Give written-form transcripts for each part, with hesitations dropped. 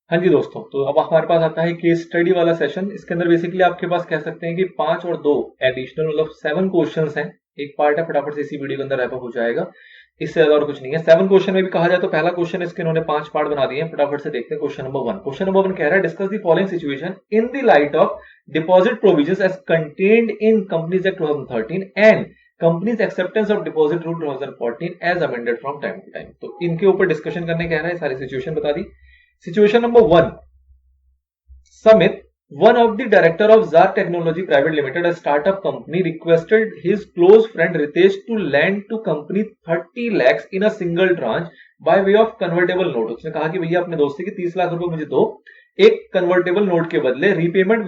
हाँ जी दोस्तों, तो अब हमारे पास आता है केस स्टडी वाला सेशन। इसके अंदर बेसिकली आपके पास कह सकते हैं कि 5 और 2 एडिशनल मतलब 7 क्वेश्चंस हैं। एक पार्ट है, फटाफट से इसी वीडियो के अंदर रैप अप हो जाएगा। इससे ज्यादा और कुछ नहीं है। 7 क्वेश्चन में भी कहा जाए तो पहला क्वेश्चन इसके इन्होंने 5 पार्ट बना दिए हैं। फटाफट से देखते हैं क्वेश्चन नंबर 1। क्वेश्चन नंबर 1 कह रहा है discuss the following situation in the light of deposit provisions as contained in Companies Act 2013 and Companies acceptance of deposit rule 2014 as amended from time to time. तो इनके ऊपर discussion करने कह रहा है, सारी सिचुएशन बता दी। Situation number 1, Samit, one of the director of Zar Technology Private Limited, a startup company, requested his close friend Ritesh to lend to company 30 lakhs in a single tranche by way of convertible note। उसने कहा कि भैया अपने दोस्त से कि 30 लाख रुपए मुझे दो एक कन्वर्टेबल नोट के बदले, repayable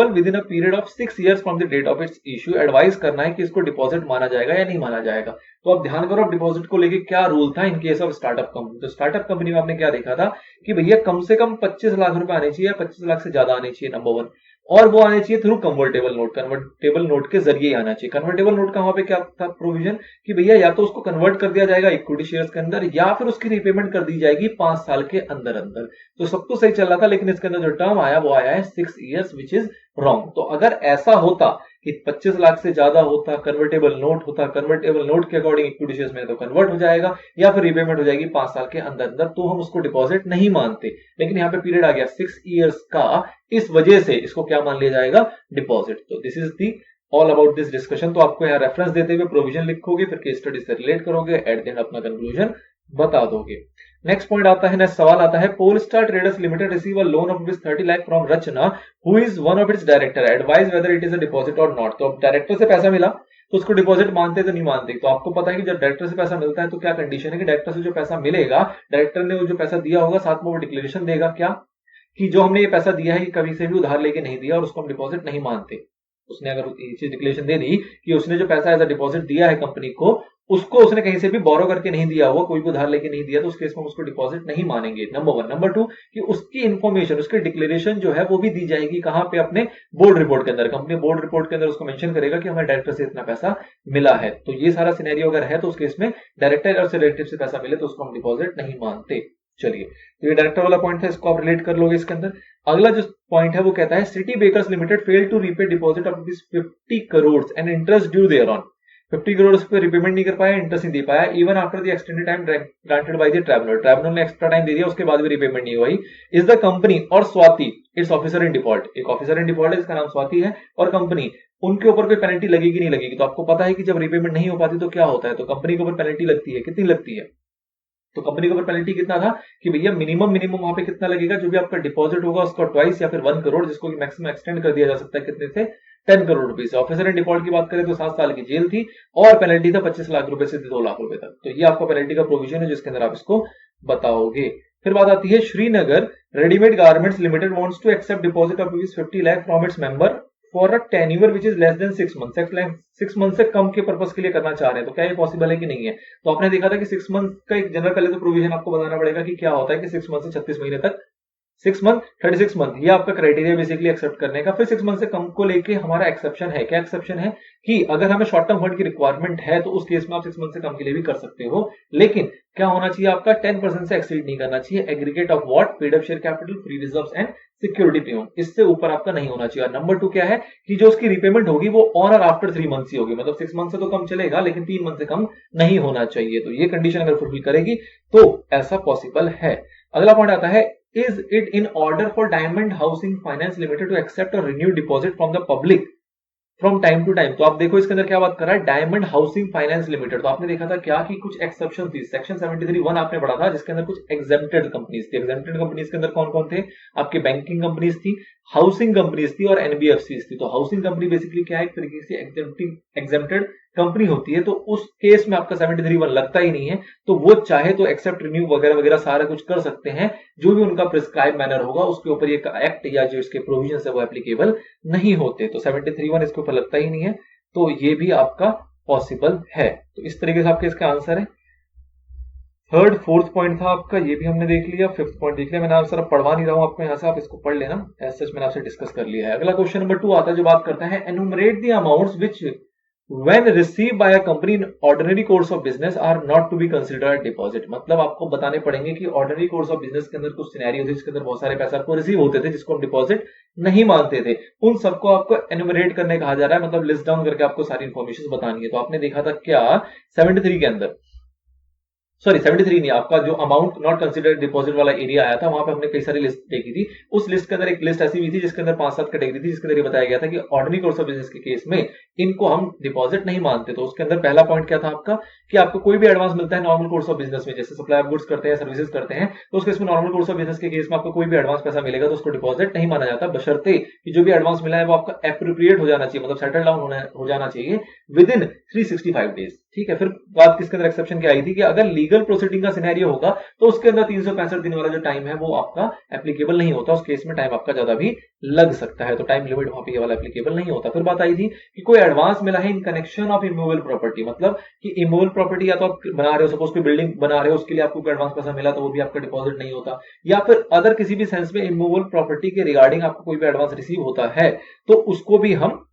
within a period of 6 years from the date of its issue. Advice करना है कि इसको डिपॉजिट माना जाएगा या नहीं माना जाएगा। तो अब ध्यान करो, अब डिपॉजिट को लेके क्या रूल था in case of startup company. तो स्टार्टअप कंपनी में आपने क्या देखा था कि भैया कम से कम 25 लाख रुपए आने चाहिए, 25 लाख से ज्यादा आने चाहिए, नंबर 1। और वो आने चाहिए through convertible note. Convertible note के जरिए ही आना चाहिए। कन्वर्टेबल नोट का वहां पे क्या था प्रोविजन कि भैया या तो उसको कन्वर्ट कर दिया जाएगा इक्विटी शेयर्स के अंदर, या फिर उसकी रिपेमेंट कर दी जाएगी 5 साल के अंदर अंदर। तो सब कुछ सही चल रहा था, लेकिन इसके अंदर जो टर्म आया वो आया है 6 years, विच इज रॉन्ग। तो अगर ऐसा होता कि 25 लाख से ज्यादा होता, कन्वर्टेबल नोट होता, कन्वर्टेबल नोट के अकॉर्डिंग इक्विटी शेयर्स में तो कन्वर्ट हो जाएगा या फिर रिपेमेंट हो जाएगी 5 साल के अंदर अंदर, तो हम उसको डिपॉजिट नहीं मानते। लेकिन यहाँ पे पीरियड आ गया 6 years का, इस वजह से इसको क्या मान लिया जाएगा, डिपॉजिट। तो this is the all about this discussion. तो आपको यहाँ रेफरेंस देते हुए प्रोविजन लिखोगे, फिर केस स्टडी से रिलेट करोगे, एट द एंड अपना कंक्लूजन बता दोगे। नेक्स्ट पॉइंट आता है, नेक्स्ट सवाल आता है, Polestar traders limited receive a loan of 30 lakh from Rachna who is one of its director, advise whether it is a deposit or not. तो अब डायरेक्टर से पैसा मिला तो उसको डिपॉजिट मानते तो नहीं मानते। तो आपको पता है कि जब डायरेक्टर से पैसा मिलता है तो क्या कंडीशन है कि डायरेक्टर से जो पैसा मिलेगा, डायरेक्टर ने वो जो पैसा दिया होगा साथ में वो डिक्लेरेशन देगा क्या कि जो हमने ये पैसा दिया है ये कभी से भी उधार लेके नहीं दिया और उसको हम डिपॉजिट नहीं मानते। उसने अगर ये चीज डिक्लेरेशन दे दी कि उसने जो पैसा एज अ डिपॉजिट दिया है कंपनी को, उसको उसने कहीं से भी बोरो करके नहीं दिया हुआ, कोई भी उधार लेके नहीं दिया, तो उस केस में उसको डिपॉजिट नहीं मानेंगे, नंबर 1। नंबर 2 कि उसकी इंफॉर्मेशन, उसकी डिक्लेरेशन जो है वो भी दी जाएगी कहां पे, अपने बोर्ड रिपोर्ट के अंदर। कंपनी बोर्ड रिपोर्ट के अंदर उसको मेंशन करेगा कि हमें डायरेक्टर से इतना पैसा मिला है। तो ये सारा सिनेरियो अगर है तो उस केस में डायरेक्टर और रिलेटिव से पैसा मिले तो उसको हम डिपॉजिट नहीं मानते। चलिए, तो ये डायरेक्टर वाला पॉइंट है, इसको आप रिलेट कर लोगे इसके अंदर। अगला जो पॉइंट है वो कहता है, City Bakers limited fail to repay deposit of this 50 crores and interest due thereon. 50 crore पे रिपेमेंट नहीं कर पाया, इंटरेस्ट नहीं दे पाया, even after the extended time granted by the traveller. Traveller ने एक्स्ट्रा टाइम दे दिया, उसके बाद भी रिपेमेंट नहीं हुई। इज द कंपनी और Swati it's officer in default. एक ऑफिसर इन डिफॉल्ट है जिसका नाम स्वाति है, और कंपनी, उनके ऊपर कोई पेनल्टी लगेगी नहीं लगेगी। तो आपको पता है कि जब रिपेमेंट नहीं हो पाती तो क्या होता है, तो कंपनी के ऊपर पेनल्टी लगती है। कितनी लगती है, तो कंपनी के ऊपर पेनल्टी कितना था कि भैया मिनिमम वहां पे कितना लगेगा, जो भी आपका डिपॉजिट होगा उसका ट्वाइस या फिर 1 करोड़, जिसको मैक्सिमम एक्सटेंड कर दिया जा सकता है कितने से, 10 करोड़ रुपए से। ऑफिसर इन डिफॉल्ट की बात करें तो 7 साल की जेल थी और पेनल्टी था 25 लाख रुपए से 2 लाख रुपए तक। तो ये आपका पेनल्टी का प्रोविजन है जिसके अंदर आप इसको बताओगे। फिर बात आती है, Srinagar readymade garments limited wants to accept deposit of 50 lakh from its member for a tenure which is less than 6 months। 6 months से कम के पर्पस के लिए करना चाह रहे हैं, तो क्या ये पॉसिबल है कि नहीं है। तो आपने देखा था कि 6 months का एक जनरल पहले तो प्रोविजन आपको बताना पड़ेगा कि क्या होता है कि 6 months से 36 महीने तक, 6 month 36 month, ये आपका क्राइटेरिया बेसिकली एक्सेप्ट करने का। फिर 6 month से कम को लेके हमारा एक्सेप्शन है। क्या एक्सेप्शन है कि अगर हमें शॉर्ट टर्म फंड की रिक्वायरमेंट है तो उस केस में आप 6 month से कम के लिए भी कर सकते हो, लेकिन क्या होना चाहिए आपका, 10% से एक्सीड नहीं करना चाहिए। Aggregate of what, paid up share capital, free reserves and security premium, इससे ऊपर आपका नहीं होना चाहिए। और नंबर 2 क्या है कि जो उसकी रिपेमेंट होगी वो ऑन और आफ्टर 3 months ही होगी, मतलब 6 month से तो कम चलेगा लेकिन 3 month से कम नहीं होना चाहिए। तो ये कंडीशन अगर फुलफिल करेगी तो ऐसा पॉसिबल है। अगला पॉइंट आता है, is it in order for Diamond Housing Finance Limited to accept or renew deposit from the public from time to time. तो आप देखो इसके अंदर क्या बात कर रहा है, डायमंड हाउसिंग फाइनेंस लिमिटेड। तो आपने देखा था क्या कि कुछ एक्सेप्शन थी, सेक्शन 73(1) आपने पढ़ा था, जिसके अंदर कुछ एग्जेम्प्टेड कंपनीज थी। एग्जेम्प्टेड कंपनीज के अंदर कौन कौन थे, आपके बैंकिंग कंपनीज थी, हाउसिंग कंपनीज थी और एनबीएफसीज थी। तो हाउसिंग कंपनी बेसिकली क्या है, एक तरीके से एग्जेम्प्टेड कंपनी होती है। तो उस केस में आपका 73(1) लगता ही नहीं है, तो वो चाहे तो एक्सेप्ट, रिन्यू वगैरह वगैरह सारा कुछ कर सकते हैं। जो भी उनका प्रिस्क्राइब मैनर होगा उसके ऊपर ये एक्ट या जो इसके प्रोविजन है वो एप्लीकेबल नहीं होते। तो 73(1) इसके ऊपर लगता ही नहीं है, तो ये भी आपका पॉसिबल है। तो इस तरीके से आपके इसका आंसर है। थर्ड फोर्थ पॉइंट था आपका, ये भी हमने देख लिया। फिफ्थ पॉइंट देख लिया, मैंने आप सिर्फ पढ़वा नहीं रहा हूं आपको, यहां से आप इसको पढ़ लेना, ऐसे मैंने आपसे डिस्कस कर लिया है। अगला क्वेश्चन नंबर 2 आता है जो बात करता है, enumerate the amounts which when received by a company in ordinary course of business are not to be considered deposit। मतलब आपको बताने पड़ेंगे कि ordinary course of business के अंदर कुछ सिनेरियो थे जिसके अंदर बहुत सारे पैसे आपको रिसीव होते थे जिसको हम डिपॉजिट नहीं मानते थे, उन सबको आपको एनुमरेट करने कहा जा रहा है, मतलब लिस्ट डाउन करके आपको सारी इंफॉर्मेशन बतानी है। तो आपने देखा था क्या 73 के अंदर, सॉरी 73 नहीं, आपका जो अमाउंट नॉट कंसिडर्ड डिपॉजिट वाला एरिया आया था वहां पे हमने कई सारी लिस्ट देखी थी। उस लिस्ट के अंदर एक लिस्ट ऐसी भी थी जिसके अंदर 5-7 कैटेगरी थी जिसके अंदर ये बताया गया था कि ऑर्डिनरी कोर्स ऑफ बिजनेस के केस में इनको हम डिपॉजिट नहीं मानते। तो उसके अंदर पहला पॉइंट क्या था आपका कि आपको कोई भी एडवांस मिलता है नॉर्मल कोर्स ऑफ बिजनेस में, जैसे सप्लाई ऑफ गुड्स करते हैं, सर्विसेज करते हैं, तो उसके इसमें नॉर्मल कोर्स ऑफ बिजनेस के केस में आपको कोई भी एडवांस पैसा मिलेगा तो उसको डिपॉजिट नहीं माना जाता, बशर्ते कि जो भी एडवांस मिला है वो आपका एप्रोप्रिएट हो जाना चाहिए, मतलब सेटल डाउन हो जाना चाहिए विद इन 365 डेज। ठीक है, फिर बात किसके अंदर एक्सेप्शन क्या आई थी कि अगर लीगल प्रोसीडिंग का सिनेरियो होगा तो उसके अंदर 365 दिन वाला जो टाइम है वो आपका एप्लीकेबल नहीं होता, उस केस में टाइम आपका ज्यादा भी लग सकता है, तो टाइम लिमिट वहां पे ये वाला एप्लीकेबल नहीं होता। फिर बात आई थी कि कोई एडवांस मिला है in connection of immovable property, मतलब कि इमूवेबल प्रॉपर्टी या तो आप बना रहे हो, सपोज कोई बिल्डिंग बना रहे हो, उसके लिए आपको कोई एडवांस पैसा मिला तो वो भी आपका डिपॉजिट नहीं होता, या फिर अदर किसी भी सेंस में इमूवेबल प्रॉपर्टी के रिगार्डिंग आपको कोई भी एडवांस रिसीव होता है तो उसको भी हम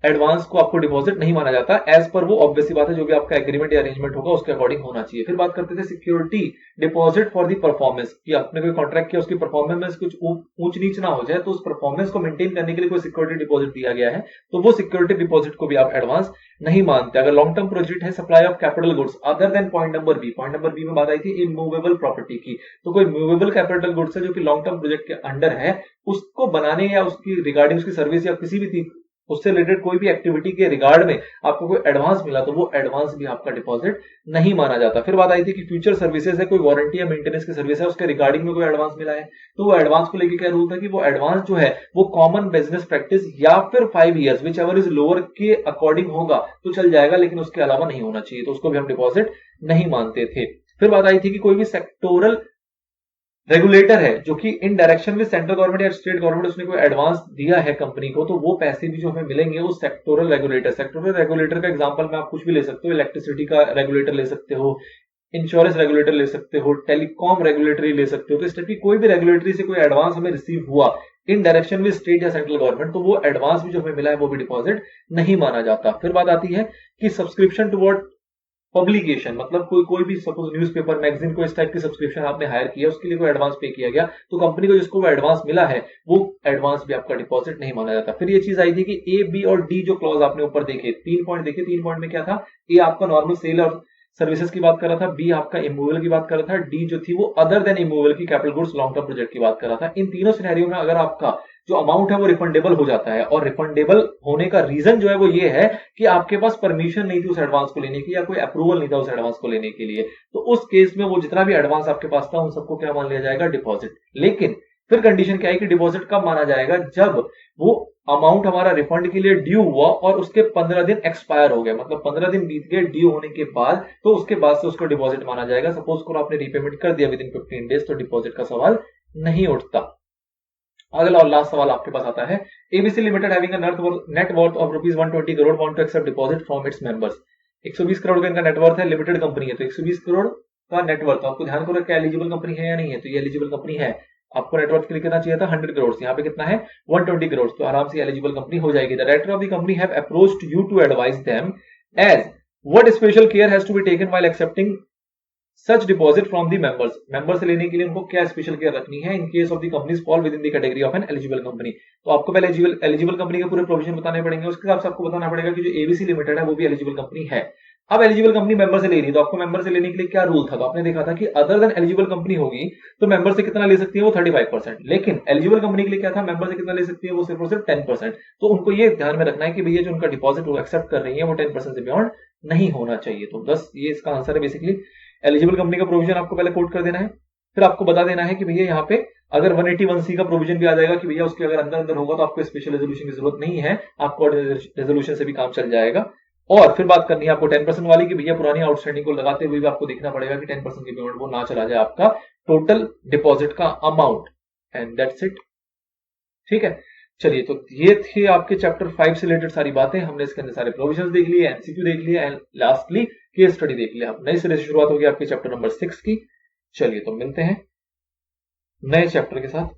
एडवांस को आपको डिपॉजिट नहीं माना जाता, एज पर वो ऑब्वियसली बात है जो भी आपका एग्रीमेंट या अरेंजमेंट होगा उसके अकॉर्डिंग होना चाहिए। फिर बात करते थे security deposit for the performance, कि आपने कोई कॉन्ट्रैक्ट किया उसकी परफॉर्मेंस में कुछ ऊंच नीच ना हो जाए तो उस परफॉर्मेंस को मेंटेन करने के लिए कोई सिक्योरिटी डिपॉजिट दिया गया है तो वो सिक्योरिटी डिपॉजिट को भी आप एडवांस नहीं मानते। अगर लॉन्ग टर्म प्रोजेक्ट है supply of capital goods other than point number B में बात आई थी इमूवेबल प्रॉपर्टी की, तो कोई मूवेबल कैपिटल गुड्स है जो कि लॉन्ग टर्म प्रोजेक्ट के अंडर है उसको बनाने या उसकी रिगार्डिंग उसकी सर्विस या किसी भी उससे रिलेटेड कोई भी एक्टिविटी के रिगार्ड में आपको कोई एडवांस मिला तो वो एडवांस भी आपका डिपॉजिट नहीं माना जाता। फिर बात आई थी कि फ्यूचर सर्विसेज है, कोई वारंटी या मेंटेनेंस की सर्विस है, उसके रिगार्डिंग में कोई एडवांस मिला है तो वो एडवांस को लेकर क्या रूल था कि वो एडवांस जो है वो कॉमन बिजनेस प्रैक्टिस या फिर 5 years which ever is lower के अकॉर्डिंग होगा तो चल जाएगा, लेकिन उसके अलावा नहीं होना चाहिए, तो उसको भी हम डिपॉजिट नहीं मानते थे। फिर बात आई थी कि कोई भी सेक्टोरल रेगुलेटर है जो कि इन डायरेक्शन में सेंट्रल गवर्नमेंट या स्टेट गवर्नमेंट उसने कोई एडवांस दिया है कंपनी को तो वो पैसे भी जो हमें मिलेंगे उस सेक्टोरल रेगुलेटर का एग्जांपल में आप कुछ भी ले सकते हो, इलेक्ट्रिसिटी का रेगुलेटर ले सकते हो, इंश्योरेंस रेगुलेटर ले सकते हो, टेलीकॉम रेगुलेटरी ले सकते हो, तो इस टाइप की कोई भी रेगुलेटरी से कोई एडवांस हमें रिसीव हुआ इन डायरेक्शन में स्टेट या सेंट्रल गवर्नमेंट तो वो एडवांस भी जो हमें मिला है वो भी डिपॉजिट नहीं माना जाता। फिर बात आती है कि सब्सक्रिप्शन टुवर्ड पब्लिकेशन, मतलब कोई भी सपोज न्यूज़पेपर मैगजीन को इस टाइप की सब्सक्रिप्शन आपने हायर किया उसके लिए कोई एडवांस पे किया गया तो कंपनी को जिसको वो एडवांस मिला है वो एडवांस भी आपका डिपॉजिट नहीं माना जाता। फिर ये चीज आई थी कि ए बी और डी जो क्लॉज आपने ऊपर देखे 3 पॉइंट देखे, 3 पॉइंट में क्या था, ए आपका नॉर्मल सेल और सर्विसेज की बात कर रहा था, बी आपका इमूवेबल की बात कर रहा था, डी जो थी वो अदर देन इमूवेबल की capital goods long term project की बात कर रहा था। इन तीनों सिनेरियो में अगर आपका जो अमाउंट है वो रिफंडेबल हो जाता है और रिफंडेबल होने का रीजन जो है वो ये है कि आपके पास परमिशन नहीं थी उस एडवांस को लेने की या कोई अप्रूवल नहीं था उस एडवांस को लेने के लिए, तो उस केस में वो जितना भी एडवांस आपके पास था उन सबको क्या मान लिया जाएगा, डिपॉजिट। लेकिन फिर कंडीशन क्या है कि डिपॉजिट कब माना जाएगा, जब वो अमाउंट हमारा रिफंड के लिए ड्यू हुआ और उसके 15 दिन एक्सपायर हो गए, मतलब 15 दिन बीत गए ड्यू होने के बाद, तो उसके बाद से उसको डिपॉजिट माना जाएगा। सपोज करो आपने रीपेमेंट कर दिया विद इन 15 डेज तो डिपॉजिट का सवाल नहीं उठता। अगला और लास्ट सवाल आपके पास आता है, ABC limited having a net worth of rupees 120 crore want to accept deposit from its members. 120 crore का इनका नेटवर्थ है, लिमिटेड कंपनी है तो 120 करोड़ का नेटवर्थ, आपको ध्यान करो क्या एलिजिबल कंपनी है या नहीं है, तो ये एलिजिबल कंपनी है। आपको नेटवर्थ के लिए कितना चाहिए था, 100 करोड़, यहाँ पे कितना है 120 करोड़, तो आराम से एलिजिबल कंपनी हो जाएगी। The director of the company have approached you to advise them as what special care has to be taken while accepting such deposit from the members. Member से लेने के लिए उनको क्या स्पेशल केयर रखनी है in case of the companies fall with in the category of N eligible company. तो आपको पहले एलिजिबल कंपनी के पूरे प्रोविजन बताने पड़ेंगे, उसके हिसाब से आपको बताना पड़ेगा कि जो एबीसी लिमिटेड है वो भी एलिजिबल कंपनी है। अब एलिजिबल कंपनी मेंबर से ले रही है तो आपको मेंबर से लेने के लिए क्या रूल था, तो आपने देखा था कि अदर देन एलिजिबल कंपनी होगी तो मेंबर से कितना ले सकती है वो 35%, लेकिन एलिजिबल कंपनी के लिए क्या था, मेंबर से कितना ले सकती है वो सिर्फ और सिर्फ 10%। तो उनको ये ध्यान में रखना है कि भैया जो उनका डिपॉजिट वो एक्सेप्ट कर रही है वो 10% से बियॉन्ड नहीं होना चाहिए। तो बस ये इसका आंसर है बेसिकली। एलिजिबल कंपनी का प्रोविजन आपको पहले कोट कर देना है, फिर आपको बता देना है कि भैया यहाँ पे अगर 181C का प्रोविजन भी आ जाएगा कि भैया उसके अगर अंदर होगा तो आपको स्पेशल रेजोल्यूशन की जरूरत नहीं है, आपको रेजोल्यूशन से भी काम चल जाएगा। और फिर बात करनी है आपको 10% वाली कि भैया पुरानी आउटस्टैंडिंग को लगाते हुए भी आपको देखना पड़ेगा कि 10% के बियॉन्ड वो ना चला जाए आपका टोटल डिपॉजिट का अमाउंट, एंड दैट्स इट। ठीक है, चलिए तो ये थे आपके चैप्टर 5 से रिलेटेड सारी बातें, हमने इसके अंदर सारे प्रोविजंस देख लिए, एमसीक्यू देख लिया एंड लास्टली केस स्टडी देख लिया। नई सिरे से शुरुआत होगी आपके चैप्टर नंबर 6 की। चलिए तो मिलते हैं नए चैप्टर के साथ।